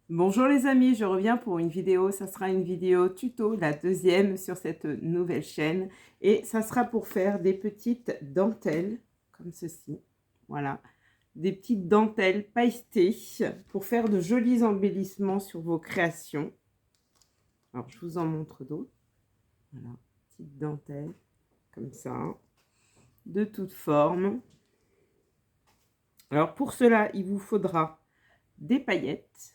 Bonjour les amis, je reviens pour une vidéo, ça sera une vidéo tuto, la deuxième sur cette nouvelle chaîne. Et ça sera pour faire des petites dentelles, comme ceci, voilà. Des petites dentelles pailletées pour faire de jolis embellissements sur vos créations. Alors je vous en montre d'autres, voilà, petites dentelles, comme ça, de toutes formes. Alors pour cela, il vous faudra des paillettes.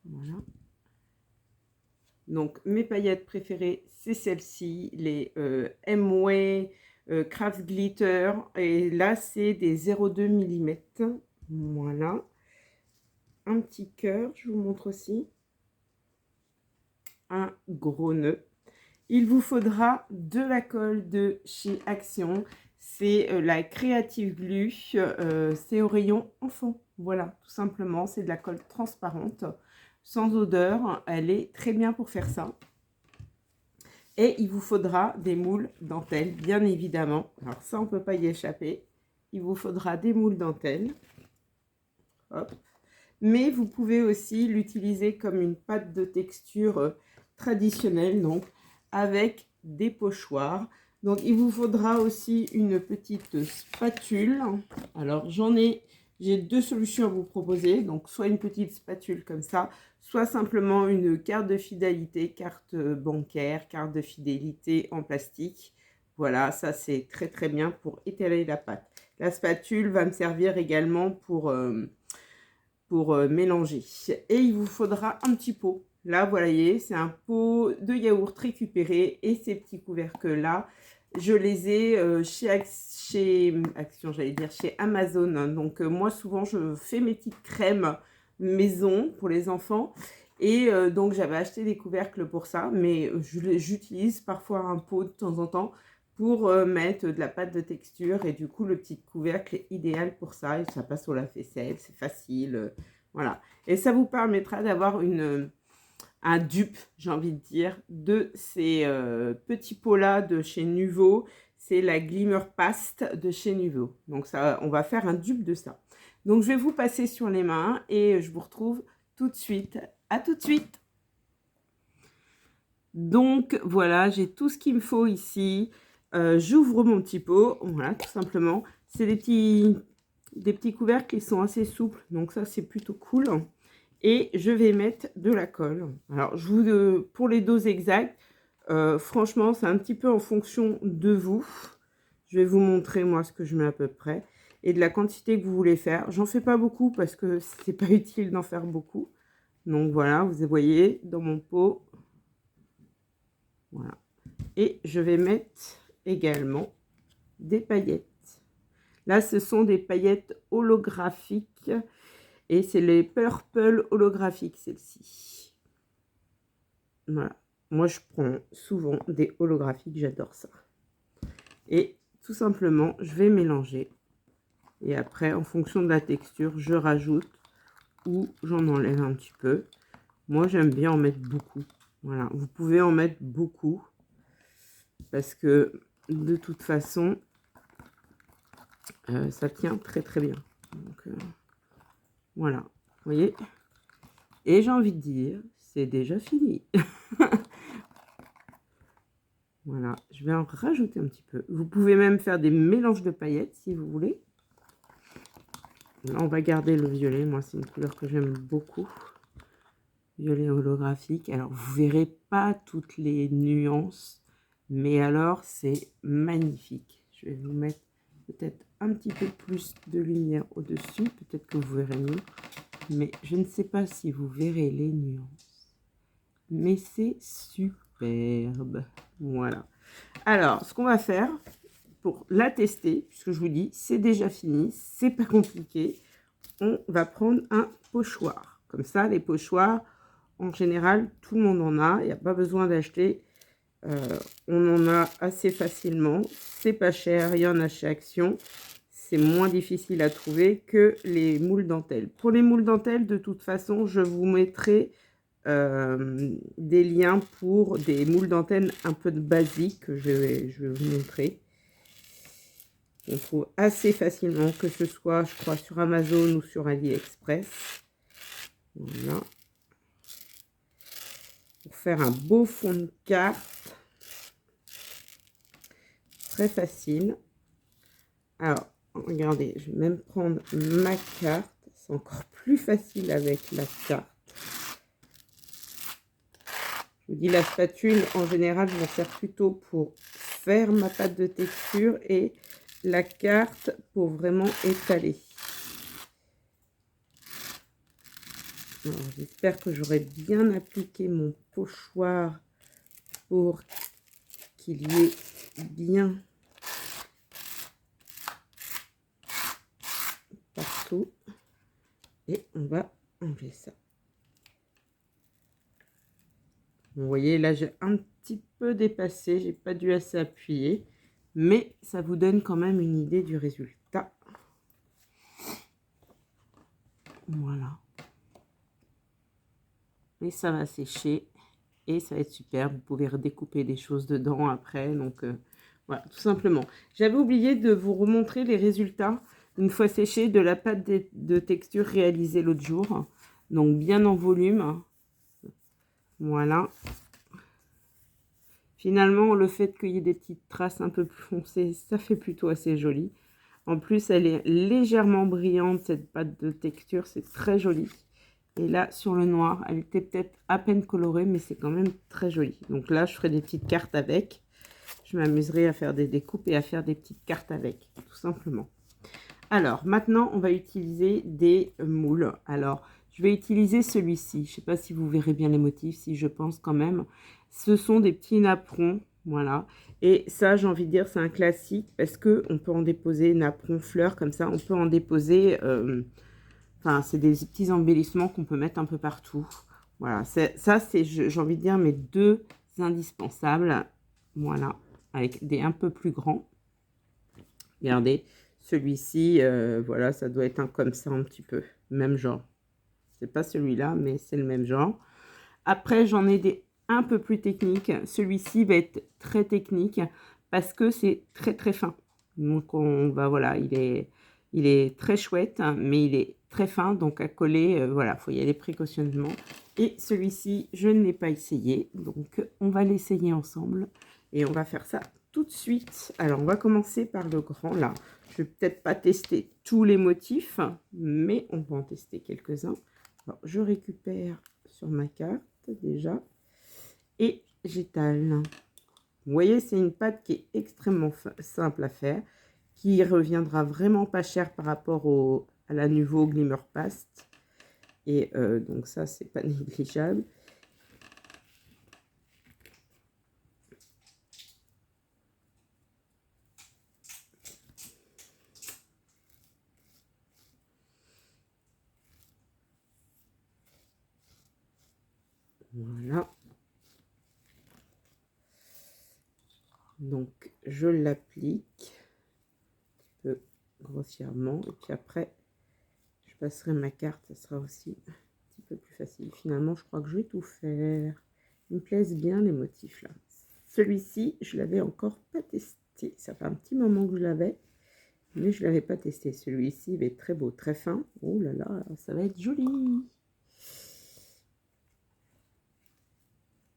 Voilà. Donc, mes paillettes préférées, c'est celles-ci, les M-Way Craft Glitter. Et là, c'est des 0,2 mm. Voilà. Un petit cœur, je vous montre aussi. Un gros nœud. Il vous faudra de la colle de chez Action. C'est la Creative Glue. C'est au rayon enfant. Voilà, tout simplement. C'est de la colle transparente, sans odeur. Elle est très bien pour faire ça. Et il vous faudra des moules dentelles, bien évidemment. Alors ça, on ne peut pas y échapper. Il vous faudra des moules dentelles. Hop. Mais vous pouvez aussi l'utiliser comme une pâte de texture traditionnelle, donc avec des pochoirs. Donc il vous faudra aussi une petite spatule. Alors j'ai deux solutions à vous proposer. Donc soit une petite spatule comme ça, soit simplement une carte de fidélité, carte bancaire, carte de fidélité en plastique. Voilà, ça c'est très très bien pour étaler la pâte. La spatule va me servir également pour mélanger. Et il vous faudra un petit pot. Là, vous voyez, c'est un pot de yaourt récupéré. Et ces petits couvercles-là, je les ai chez Action, j'allais dire chez Amazon. Donc, moi, souvent, je fais mes petites crèmes maison pour les enfants. Et donc, j'avais acheté des couvercles pour ça. Mais j'utilise parfois un pot de temps en temps pour mettre de la pâte de texture. Et du coup, le petit couvercle est idéal pour ça. Et ça passe au lave-vaisselle, c'est facile. Voilà. Et ça vous permettra d'avoir un dupe, j'ai envie de dire, de ces petits pots-là de chez Nuvo. C'est la Glimmer Paste de chez Nuvo. Donc, ça, on va faire un dupe de ça. Donc, je vais vous passer sur les mains et je vous retrouve tout de suite. À tout de suite. Donc, voilà, j'ai tout ce qu'il me faut ici. J'ouvre mon petit pot, voilà, tout simplement. C'est des petits couvercles qui sont assez souples, donc ça, c'est plutôt cool. Et je vais mettre de la colle. Alors, pour les doses exactes, franchement, c'est un petit peu en fonction de vous. Je vais vous montrer, moi, ce que je mets à peu près. Et de la quantité que vous voulez faire. J'en fais pas beaucoup parce que c'est pas utile d'en faire beaucoup. Donc, voilà, vous voyez, dans mon pot. Voilà. Et je vais mettre également des paillettes. Là, ce sont des paillettes holographiques. Et c'est les Purple holographiques, celles-ci. Voilà. Moi, je prends souvent des holographiques. J'adore ça. Et tout simplement, je vais mélanger. Et après, en fonction de la texture, je rajoute ou j'en enlève un petit peu. Moi, j'aime bien en mettre beaucoup. Voilà. Vous pouvez en mettre beaucoup. Parce que de toute façon, ça tient très très bien. Donc, voilà, vous voyez. Et j'ai envie de dire, c'est déjà fini. Voilà, je vais en rajouter un petit peu. Vous pouvez même faire des mélanges de paillettes si vous voulez. Là, on va garder le violet. Moi, c'est une couleur que j'aime beaucoup. Violet holographique. Alors, vous verrez pas toutes les nuances. Mais alors, c'est magnifique. Je vais vous mettre peut-être un petit peu plus de lumière au-dessus. Peut-être que vous verrez mieux. Mais je ne sais pas si vous verrez les nuances. Mais c'est superbe. Voilà. Alors, ce qu'on va faire pour la tester, puisque je vous dis, c'est déjà fini, c'est pas compliqué. On va prendre un pochoir. Comme ça, les pochoirs, en général, tout le monde en a. Il n'y a pas besoin d'acheter. On en a assez facilement. C'est pas cher, il y en a chez Action. C'est moins difficile à trouver que les moules dentelles. Pour les moules dentelles, de toute façon, je vous mettrai des liens pour des moules dentelles un peu basiques que je vais vous montrer. On trouve assez facilement, que ce soit, je crois, sur Amazon ou sur AliExpress. Voilà. Pour faire un beau fond de carte. Très facile. Alors, regardez, je vais même prendre ma carte. C'est encore plus facile avec la carte. Je vous dis, la spatule, en général, je m'en sers plutôt pour faire ma pâte de texture et la carte pour vraiment étaler. J'espère que j'aurai bien appliqué mon pochoir pour qu'il y ait bien partout. Et on va enlever ça. Vous voyez, là, j'ai un petit peu dépassé. J'ai pas dû assez appuyer. Mais ça vous donne quand même une idée du résultat. Voilà. Et ça va sécher. Et ça va être super. Vous pouvez redécouper des choses dedans après. Donc, voilà, tout simplement. J'avais oublié de vous remontrer les résultats, une fois séchée, de la pâte de texture réalisée l'autre jour. Donc, bien en volume. Voilà. Finalement, le fait qu'il y ait des petites traces un peu plus foncées, ça fait plutôt assez joli. En plus, elle est légèrement brillante, cette pâte de texture, c'est très joli. Et là, sur le noir, elle était peut-être à peine colorée, mais c'est quand même très joli. Donc là, je ferai des petites cartes avec. Je m'amuserai à faire des découpes et à faire des petites cartes avec, tout simplement. Alors, maintenant, on va utiliser des moules. Alors, je vais utiliser celui-ci. Je ne sais pas si vous verrez bien les motifs, si je pense quand même. Ce sont des petits napperons, voilà. Et ça, j'ai envie de dire, c'est un classique parce qu'on peut en déposer napperons, fleurs, comme ça. On peut en déposer... Enfin, c'est des petits embellissements qu'on peut mettre un peu partout. Voilà, ça, c'est, j'ai envie de dire, mes deux indispensables. Voilà, avec des un peu plus grands. Regardez, celui-ci, voilà, ça doit être un comme ça un petit peu. Même genre. C'est pas celui-là, mais c'est le même genre. Après, j'en ai des un peu plus techniques. Celui-ci va être très technique parce que c'est très très fin. Donc, on va, voilà, il est très chouette, mais il est très fin. Donc, à coller, voilà, il faut y aller précautionnement. Et celui-ci, je ne l'ai pas essayé. Donc, on va l'essayer ensemble. Et on va faire ça tout de suite. Alors, on va commencer par le grand, là. Je vais peut-être pas tester tous les motifs, mais on va en tester quelques-uns. Alors, je récupère sur ma carte déjà et j'étale. Vous voyez, c'est une pâte qui est extrêmement simple à faire, qui reviendra vraiment pas cher par rapport à la Nuvo Glimmer Paste. Et donc ça, c'est pas négligeable. Voilà. Donc, je l'applique un peu grossièrement. Et puis après, je passerai ma carte. Ça sera aussi un petit peu plus facile. Finalement, je crois que je vais tout faire. Ils me plaisent bien les motifs là. Celui-ci, je l'avais encore pas testé. Ça fait un petit moment que je l'avais. Mais je ne l'avais pas testé. Celui-ci, il va être très beau, très fin. Oh là là, ça va être joli.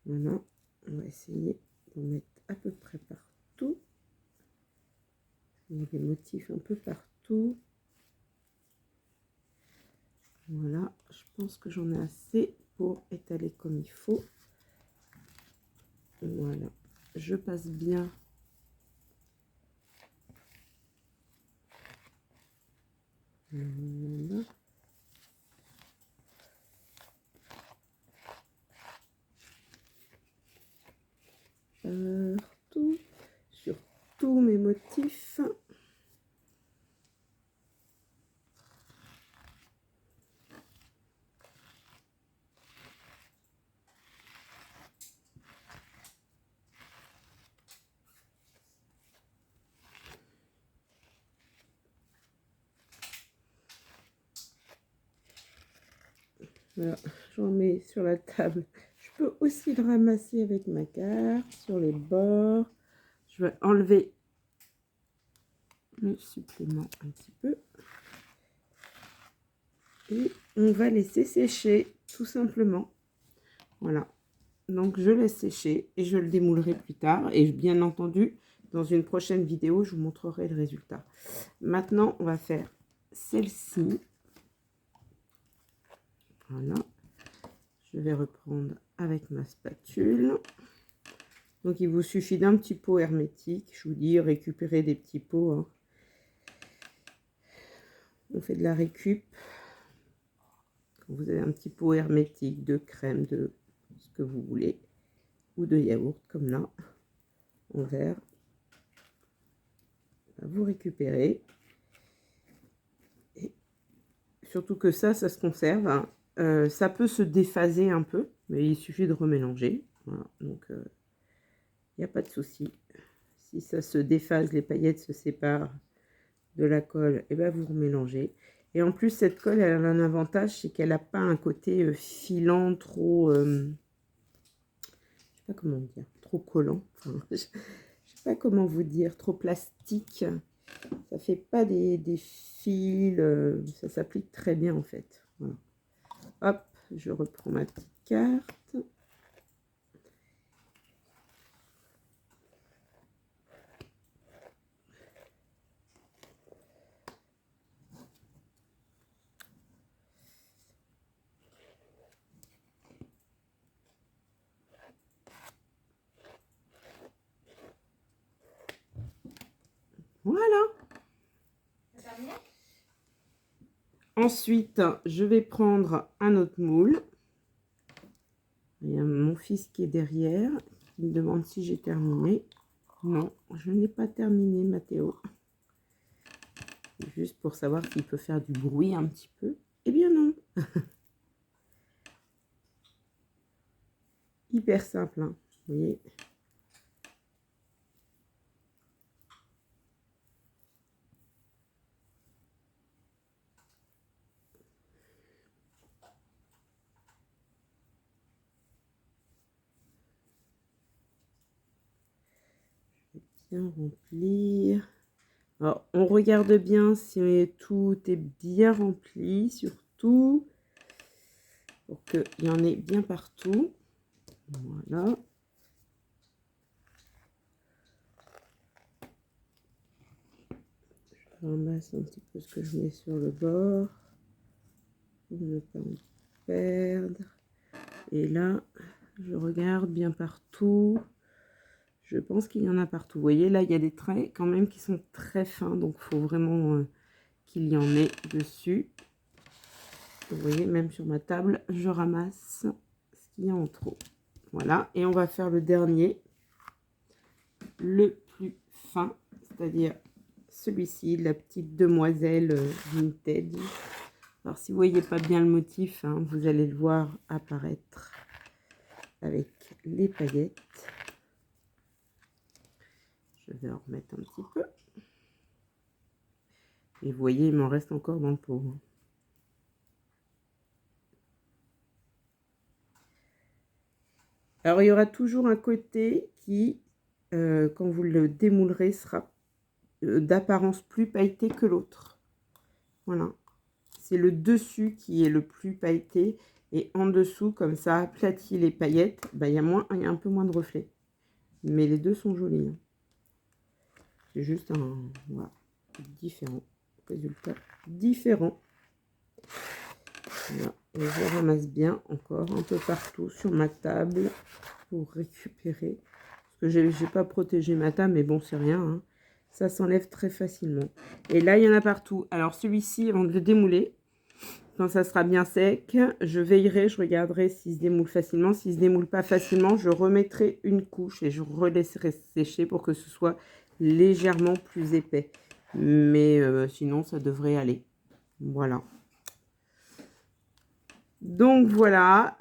Voilà, on va essayer d'en mettre à peu près partout. Il y a des motifs un peu partout. Voilà, je pense que j'en ai assez pour étaler comme il faut. Voilà, je passe bien. Voilà. Partout, sur tous mes motifs. Voilà, j'en mets sur la table. Je peux aussi le ramasser avec ma carte sur les bords. Je vais enlever le supplément un petit peu. Et on va laisser sécher. tout simplement. Voilà. Donc, je laisse sécher et je le démoulerai plus tard. Et bien entendu, dans une prochaine vidéo, je vous montrerai le résultat. Maintenant, on va faire celle-ci. Voilà. Je vais reprendre avec ma spatule. Donc, il vous suffit d'un petit pot hermétique. Je vous dis, récupérez des petits pots. Hein. On fait de la récup. Quand vous avez un petit pot hermétique de crème, de ce que vous voulez, ou de yaourt, comme là, en verre. Vous récupérez. Et surtout que ça se conserve. Hein. Ça peut se déphaser un peu, mais il suffit de remélanger. Voilà, donc il n'y a pas de souci. Si ça se déphase, les paillettes se séparent de la colle, et ben vous remélangez. Et en plus, cette colle, elle a un avantage, c'est qu'elle n'a pas un côté filant, trop, je sais pas comment dire, trop collant. Enfin, je sais pas comment vous dire, trop plastique. Ça fait pas des fils, ça s'applique très bien en fait. Voilà. Hop, je reprends ma petite carte. Voilà. Ensuite, je vais prendre un autre moule. Il y a mon fils qui est derrière. Il me demande si j'ai terminé. Non, je n'ai pas terminé, Mathéo. Juste pour savoir s'il peut faire du bruit un petit peu. Eh bien non. Hyper simple, hein. Vous voyez. Bien remplir. Alors, on regarde bien si tout est bien rempli, surtout pour qu'il y en ait bien partout. Voilà. Je ramasse un petit peu ce que je mets sur le bord pour ne pas en perdre. Et là, je regarde bien partout. Je pense qu'il y en a partout. Vous voyez, là, il y a des traits quand même qui sont très fins. Donc, il faut vraiment qu'il y en ait dessus. Vous voyez, même sur ma table, je ramasse ce qu'il y a en trop. Voilà. Et on va faire le dernier, le plus fin, c'est-à-dire celui-ci, la petite demoiselle vintage. Alors, si vous ne voyez pas bien le motif, hein, vous allez le voir apparaître avec les paillettes. Je vais en remettre un petit peu. Et vous voyez, il m'en reste encore dans le pot. Alors, il y aura toujours un côté qui, quand vous le démoulerez, sera d'apparence plus pailleté que l'autre. Voilà. C'est le dessus qui est le plus pailleté. Et en dessous, comme ça aplatit les paillettes, bah, il y a un peu moins de reflets. Mais les deux sont jolis. Hein. C'est juste un voilà, différent. Résultat différent. Voilà. Et je ramasse bien encore un peu partout sur ma table pour récupérer. Parce que j'ai pas protégé ma table, mais bon, c'est rien. Hein. Ça s'enlève très facilement. Et là, il y en a partout. Alors, celui-ci, avant de le démouler, quand ça sera bien sec, je veillerai, je regarderai s'il se démoule facilement. S'il ne se démoule pas facilement, je remettrai une couche et je relaisserai sécher pour que ce soit légèrement plus épais. Mais sinon, ça devrait aller. Voilà. Donc voilà,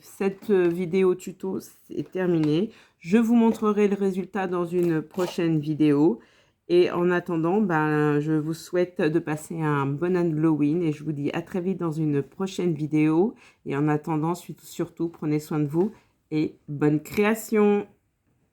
cette vidéo tuto est terminée. Je vous montrerai le résultat dans une prochaine vidéo. Et en attendant, ben, je vous souhaite de passer un bon Halloween et je vous dis à très vite dans une prochaine vidéo. Et en attendant, surtout, prenez soin de vous et bonne création!